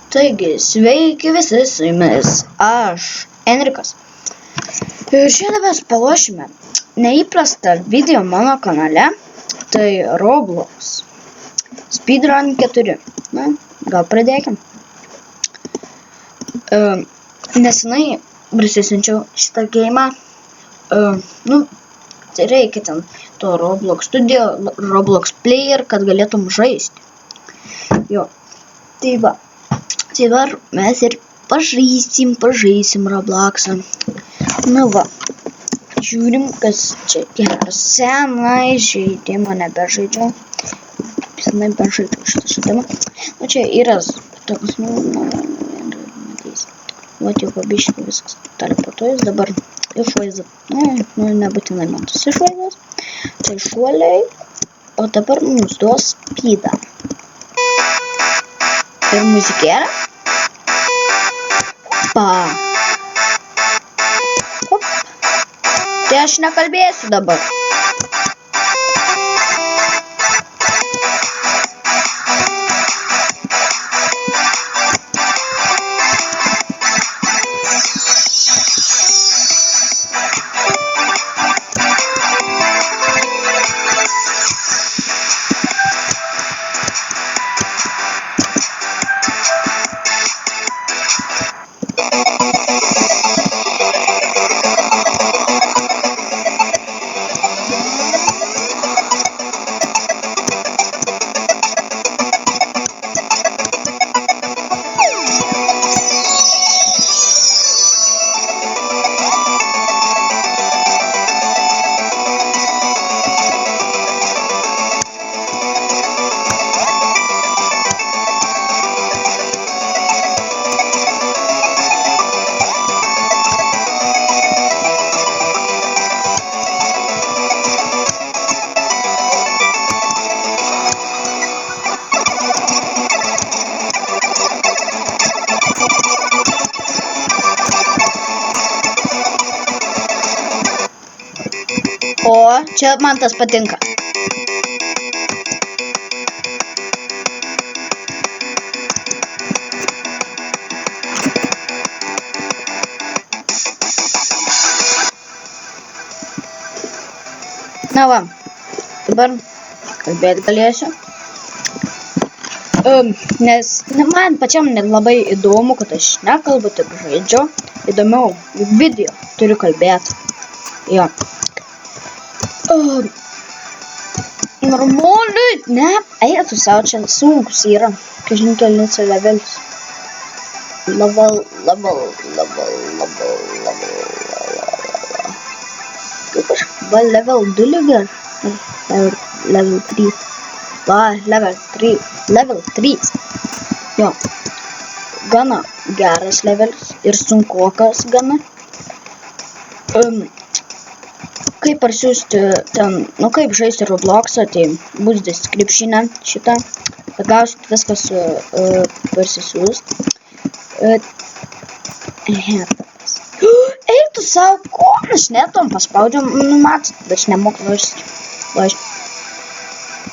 Taigi, sveiki visi, su jumis aš, Enrikas. Ir šiandien mes paruošime neįprastą video mano kanale, tai Roblox Speedrun 4. Na, gal pradėkim. Nesenai prisisinčiau šitą geimą. Tai reikia ten to Roblox Studio, Roblox Player, kad galėtum žaisti. Jo, tai va. Tai dabar mes ir pažaisim Robloxą. Nu va, žiūrim, kas čia geras. Senai žaidimą nebežaidžiau. Senai bežaidžiau šitą žaidimą. Nu čia yra toks, vat jau pabiškai viskas teleportuojas. Dabar išvaizdas, nebūtinai man tas išvaizdas. Tai šuoliai, o dabar mums duos speedą. Ir muzikėlė. Hop. Tai aš nekalbėsiu dabar. O, čia man tas patinka. Na va, dabar kalbėti galėsiu. Nes man pačiam labai įdomu, kad aš nekalbu, taip žaidžiu. Įdomiau, video turiu kalbėti. Jo. Normaliai, ne, eėtų savo čia sunkus yra, kažin kelnice levelis. Level. Kaip aš, va, level 2 lygiai, level 3. Va, level 3. Jo, gana geras levelis ir sunkokas gana. Kaip parsiųsti ten, kaip žaisti Robloxą, tai bus description'e šitą, kad gausit viskas parsisiųst. Eitų savo, ko aš netom paspaudžiam, matot, bet aš nemoku važiuoti.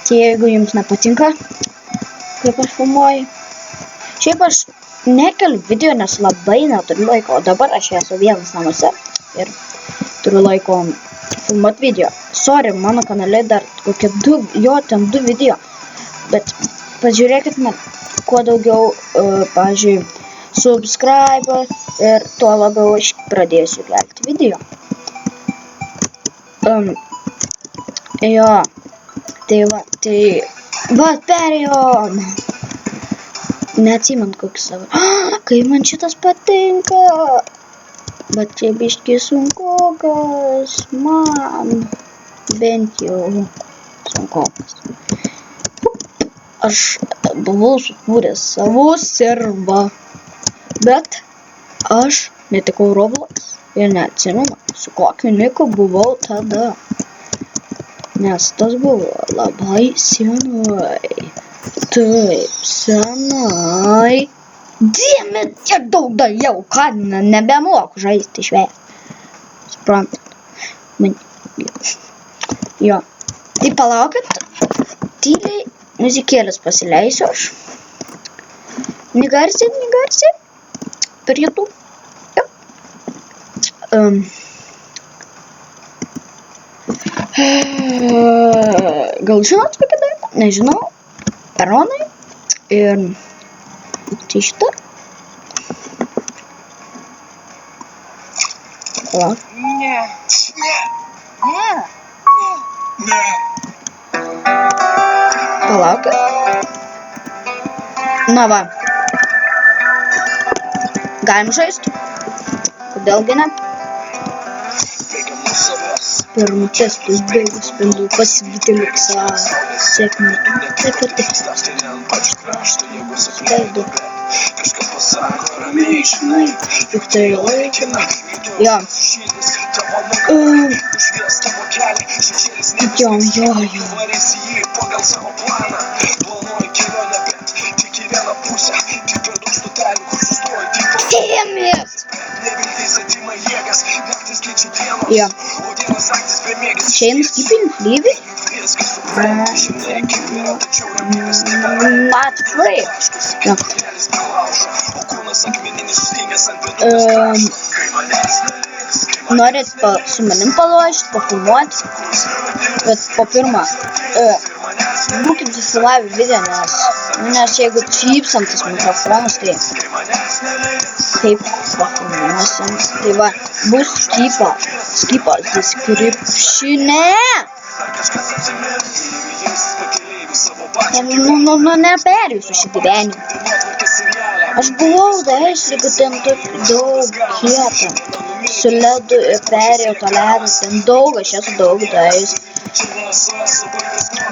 Tai jeigu jums nepatinka, kaip aš filmuoju. Šiaip aš nekeliu video, nes labai neturiu laiko, o dabar aš esu vienas namuose ir turiu laiko filmuot video. Sorry, mano kanale dar kokie 2 video. Bet pažiūrėkit man, kuo daugiau, pavyzdžiui, subscribe ir tuo labiau aš pradėsiu kelti video. Jo, tai va, perėjom. Neatsimant kokį savo. Kaip man šitas patinka. Bet čia biški sunkokas, man bent jau sunkokas. Aš buvau sukūręs savo servą, bet aš netikau Roblox ir neatsimenu, su kokiu niku buvau tada. Nes tas buvo labai senai. Taip, senai. Dėmė, tiek daug dariau, kad nebemoku žaisti išvės. Suprantat? Jo. Tai palaukit, tyliai muzikėlės pasileisiu aš. Negarsiai. Per YouTube. Ja. Gal žinot kokią dainą? Nežinau. Peronai. Ir tai šitą. Palauk. Ne. Palauk. Na va. Galim žaist. Kodėlgi ne? Pirmų testų baigus spindų pasivyti liksą sėkmę. Taip ir taip. Skaidu. Juk tai laikina. Jo. Jo. Damn it! Jo. Čia nuskipinti lygiai? Not free. No. Norit su manim palošti, pafilmuoti, bet po pirmą būkit susilavę video, nes jeigu čypsantis mikrofonas, tai kaip pafilmuosim, tai va, bus skipas description'e. Neperėsiu šį gyvenimą. Aš buvau jeigu ten daug kieta, su ledu ir perėjau tą ledą, ten daug, aš esu daug dais.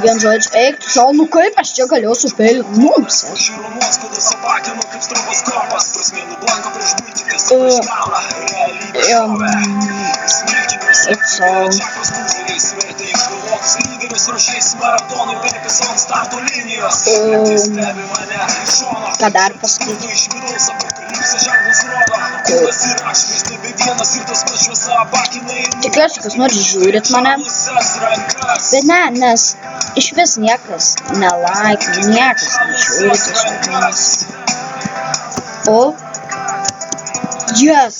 Vien žodžiu, eik, sau, nu kaip aš čia galėjau supėlyti mums, It's all. Ką dar pasakyti? Tikiuosi, kas nors žiūrit mane. Bet ne, nes iš vis niekas niekas nežiūrit iš manęs. O? Yes!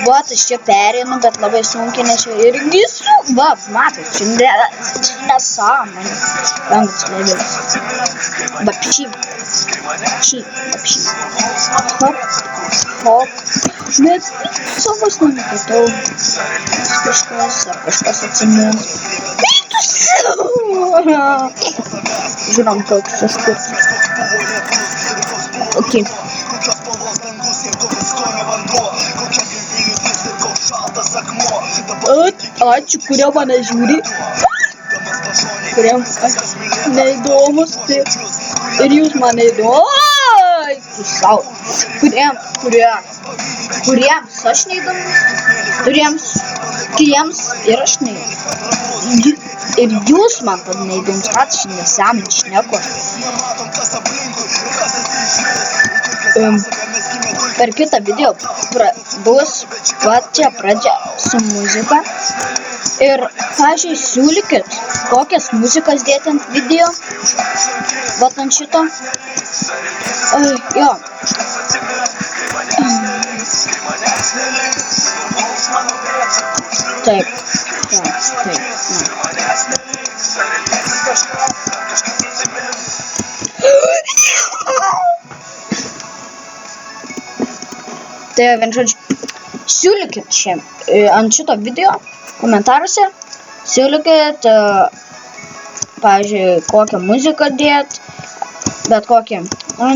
Va, aš čia pereinu, bet labai sunkiai, nes čia irgi va, matai, čia nesąmonė. Rangas lėdėlis. Vapši. Hop. Bet savas nematau. Kažkas atsimins. Žinom, koks aš kurs. Ok. Ačiū, kurie mane žiūri. Kuriems neįdomus, tai ir jūs mane įdomus. Kuriems aš neįdomus, kuriems ir aš neįdomus. Ir jūs man tad neįdomus, kad aš nesąmonį šneku. Per kitą video bus pačia pradžia su muzika. Ir, pažiūrėjau, siūlykit, kokias muzikas dėti ant video. Vat ant šito. Jo. Taip. Tai vien žodžiu, siūlykit čia ant šito video komentaruose, siūlykit, pavyzdžiui, kokią muziką dėt, bet kokią,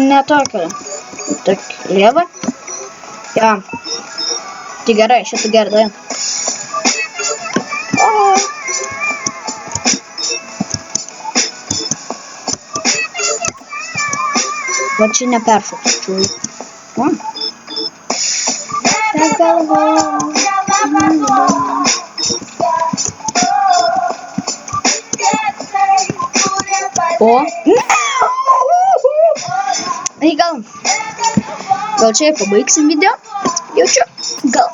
ne tokią, lievą. Ja, tai gerai, šitą gerai. Va čia neperšokčiau. O? Tai gal čia pabaigsim video. Jaučiu, gal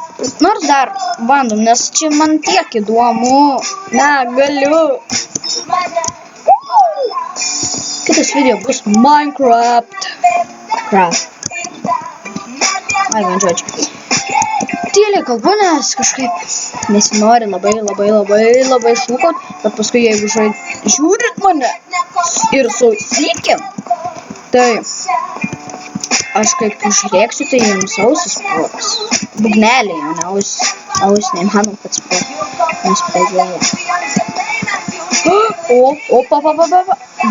nors dar bandom, nes čia man tiek įdomu. Negaliu. Kitas video bus Minecraft. Ai, man žodžiu. Tyliai kalbu, nes kažkaip nesinori labai šūkot, bet paskui jeigu žiūrit mane ir sausykim, tai aš kaip užrėksiu, tai jums ausis sprogs. Bugneliai, jau ne ausis, neįmanom, kad sprogs. Nes pradėjo.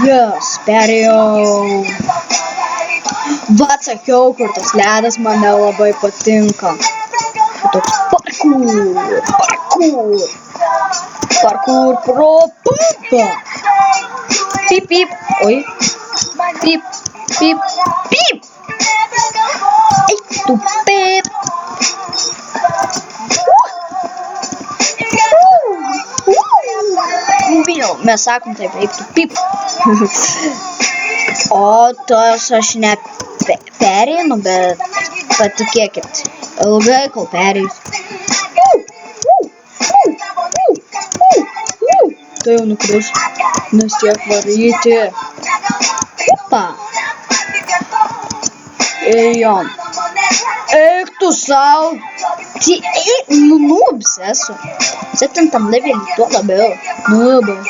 Yes, perėjau. Va, sakiau, kur tas ledas man nelabai patinka. Toks parkour pro pumpa. Pip, pip, oi. Pip, pip, pip. Eik tu pip. Mes sakom taip, eik tu pip. O tos aš ne pereinu, bet patikėkit, ilgai kol pereisiu. Tai jau nukris, nes tiek varyti. Upa. Ėjom. Eik tu sau. Nubs esu. 7 levelį, tuo labiau. Nubs.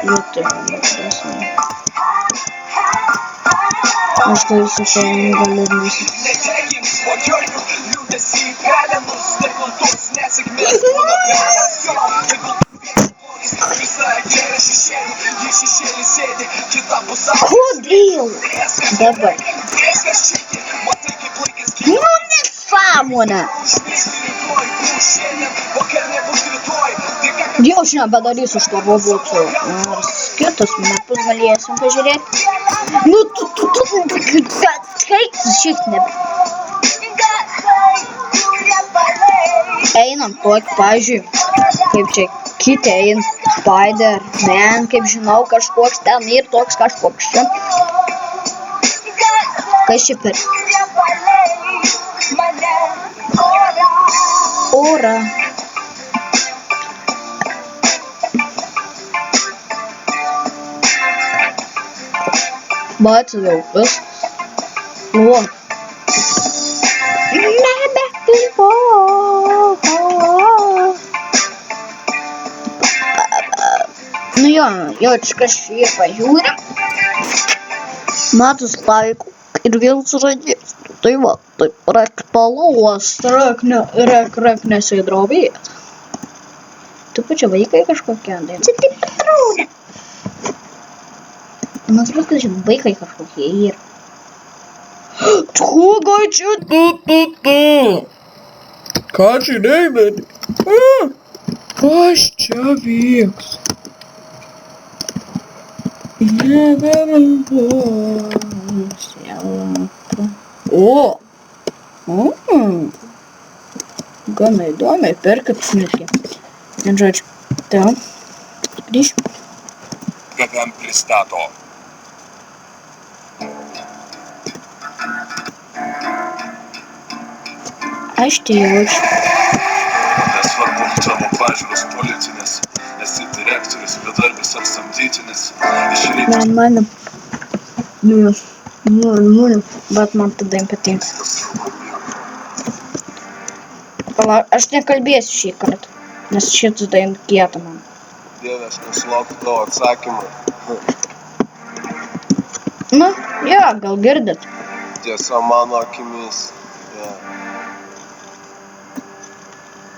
Nu tai, aš klausiu šiandien gal ir nusi. Kodėl? Dabar. Nu nesąmonė. Jau aš nebedarysiu šito Robloxo. Nors kitus metus galėsim pažiūrėti. Nu tu kaip šit nebe. Einam tokį, pavyzdžiui, kaip čia kiti eina, Spider-Man, kaip žinau, kažkoks ten ir toks kažkoks čia. Kas čia per? Ora. Bet jau vis. O. Nu jo, kažkas šį pažiūrė. Matus laikų ir vėl sužadės. Tai va, taip rektaluos, rek nesidrovės. Tu pačia vaikai kažkokie, tai. Čia taip atrodo. Man atrodo, kad čia vaikai kažkokie yra. Kogai čia? Ką čia neimėt? Kas čia vyks? O! Gana įdomiai, perkat smilkį. Žodžiu, tai grįš. Kad jam pristato. Aš tai jaučiu. Nesvarbu tavo pažiūros politinės, esi direktorius, bedarbis ar samdytinis. Man, bet man ta daina patinka. Pala, aš nekalbėsiu šį kartą, nes šitas daina kieta man. Dieve, aš nesulaukiu tavo atsakymą. Nu, jo, gal girdit. Tiesa mano akimis.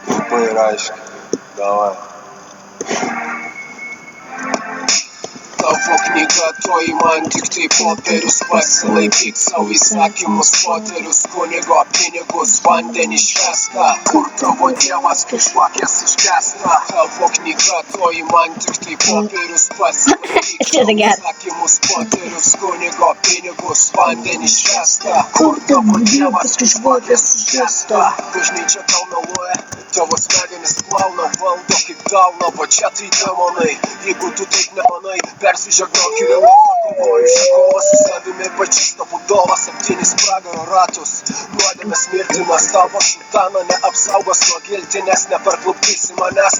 Labai ir aiškiai. Davai. Tavo knyga toji man tik tai popierius, pasilaikyk savo įsakymus, poterius, kunigo pinigus, vandenį švęsta. Kur tavo dievas, kai žvakės išgęsta? Tavo knyga toji man tik tai popierius, pasilaikyk savo įsakymus, poterius, kunigo pinigus, vandenį švęsta. Kur tavo dievas, kai žvakės išgęsta? Bažnyčia tau meluoja, tavo smegenis plauna, valdo kaip dauna, va čia tai demonai. Jeigu tu taip nemanai, persižegnok ir kovoju šią kovą su savimi ypač stopudovas aptinis pragaro ratus. Nuodėmės mirtinas tavo sultano neapsaugos nuo giltinės, neparklupdysi manęs.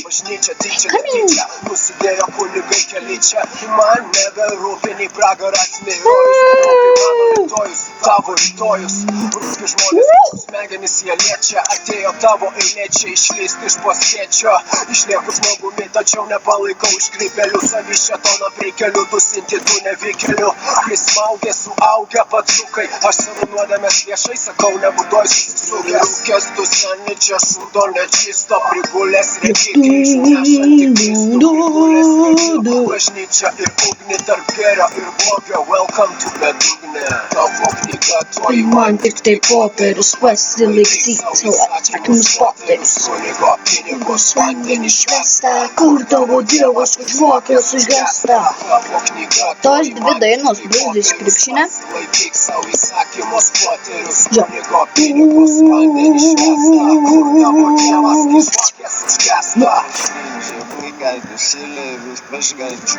Bažnyčia tyčia netyčia, nusidėjo kunigai kelyčia. Man neberūpi nei pragaras, nei rojus, rūpi mano rytojus, tavo rytojus. Rūpi žmonės, smegenys jie liečia, atėjo tavo eilė čia išlysti iš poskėčio. Išlieku žmogumi, tačiau nepalaikau iškrypelių, savišetono prikeliu, dusinti tų nevykelių. Kai smaugė suaugę patrukai, aš savo nuodėmės viešai sakau, nebūdoj susisukęs. Rūkės tu seni čia šūdo nečisto, prigulės reikikliai, nešanti Kristų, prigulės Kristų. Bažnyčia ir ugnį tarp gėrio ir blogio, welcome to bedugnė. Tavo knyga toji Man tik tai popierius pasilaikyk savo atsakymus popierius. kunigo pinigus vandenį švęsta. Kur tavo dievas už vokius užgesta? Tavo knyga Tos dvi dainos Bruzdis krepšinė. Laikyk savo įsakymus poterius, Jo. kunigo pinigus vandenį švęsta. Kur tavo dievas išvokęs užgesta.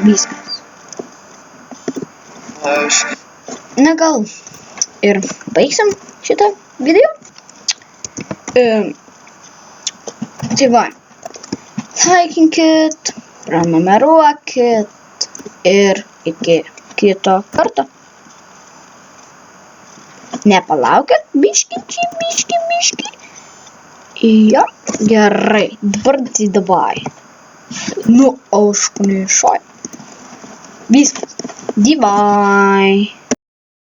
Viskas. Na gal ir baigsim šitą video. Tai va, laikinkit, prenumeruokit ir iki kito karto. Nepalaukit, biški. Jo, gerai, dabar tai davai. Nu, aišku, neišoj. Viskas, divai.